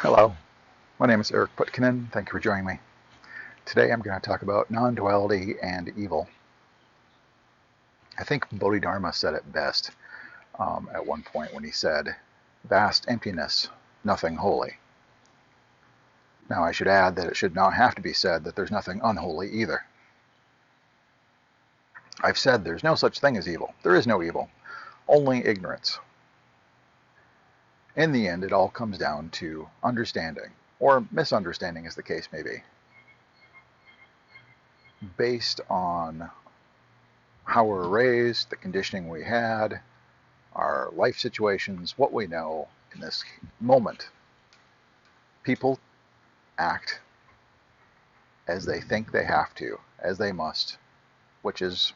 Hello, my name is Eric Putkonen. Thank you for joining me. Today I'm going to talk about non-duality and evil. I think Bodhidharma said it best at one point when he said, "Vast emptiness, nothing holy." Now I should add that it should not have to be said that there's nothing unholy either. I've said there's no such thing as evil. There is no evil, only ignorance. In the end, it all comes down to understanding, or misunderstanding as the case may be, based on how we're raised, the conditioning we had, our life situations, what we know in this moment. People act as they think they have to, as they must, which is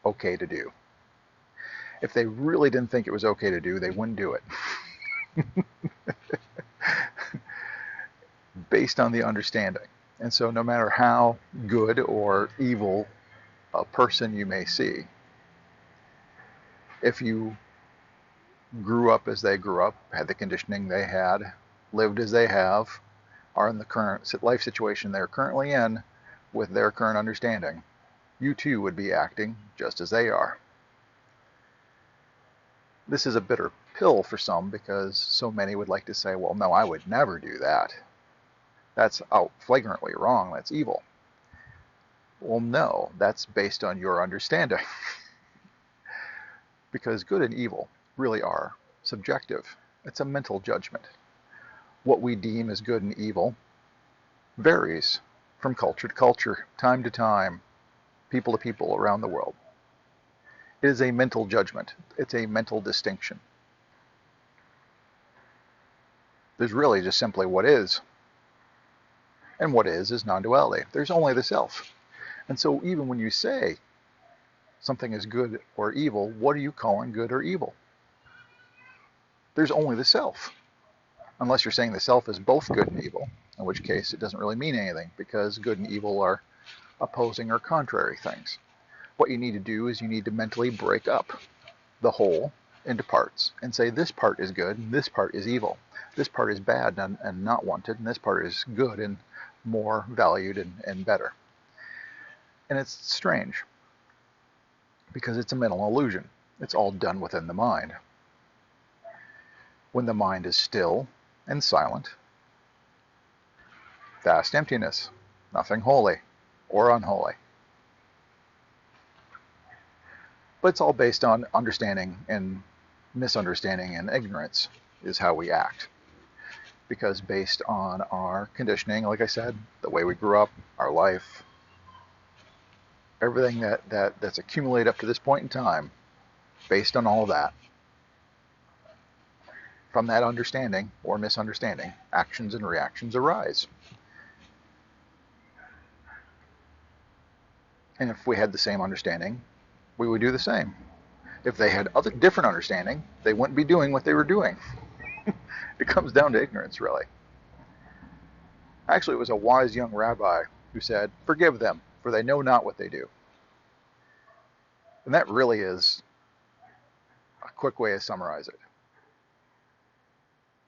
okay to do. If they really didn't think it was okay to do, they wouldn't do it. Based on the understanding. And so no matter how good or evil a person you may see, if you grew up as they grew up, had the conditioning they had, lived as they have, are in the current life situation they're currently in with their current understanding, you too would be acting just as they are. This is a bitter pill for some because so many would like to say, well, no, I would never do that. That's flagrantly wrong. That's evil. Well, no, that's based on your understanding. Because good and evil really are subjective. It's a mental judgment. What we deem as good and evil varies from culture to culture, time to time, people to people around the world. It is a mental judgment. It's a mental distinction. There's really just simply what is. And what is non-duality. There's only the self. And so even when you say something is good or evil, what are you calling good or evil? There's only the self. Unless you're saying the self is both good and evil, in which case it doesn't really mean anything because good and evil are opposing or contrary things. What you need to do is you need to mentally break up the whole into parts and say this part is good and this part is evil. This part is bad and not wanted, and this part is good and more valued and better. And it's strange because it's a mental illusion. It's all done within the mind. When the mind is still and silent, vast emptiness, nothing holy or unholy. But it's all based on understanding, and misunderstanding and ignorance is how we act. Because based on our conditioning, like I said, the way we grew up, our life, everything that's accumulated up to this point in time, based on all of that, from that understanding or misunderstanding, actions and reactions arise. And if we had the same understanding, we would do the same. If they had different understanding, they wouldn't be doing what they were doing. It comes down to ignorance, really. Actually, it was a wise young rabbi who said, "Forgive them, for they know not what they do." And that really is a quick way to summarize it.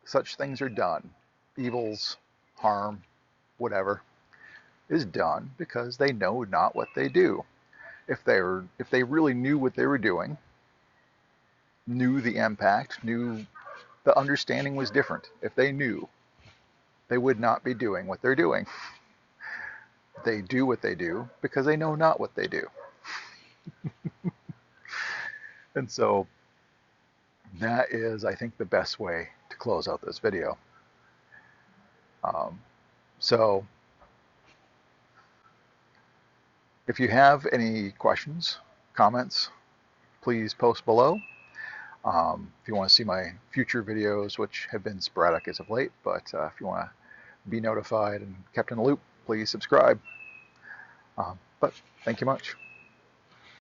Such things are done. Evils, harm, whatever, is done because they know not what they do. If they really knew what they were doing, knew the impact, knew the understanding was different, if they knew, they would not be doing what they're doing. They do what they do because they know not what they do. And so that is, I think, the best way to close out this video. So if you have any questions, comments, please post below. If you want to see my future videos, which have been sporadic as of late, but if you want to be notified and kept in the loop, please subscribe. But thank you much.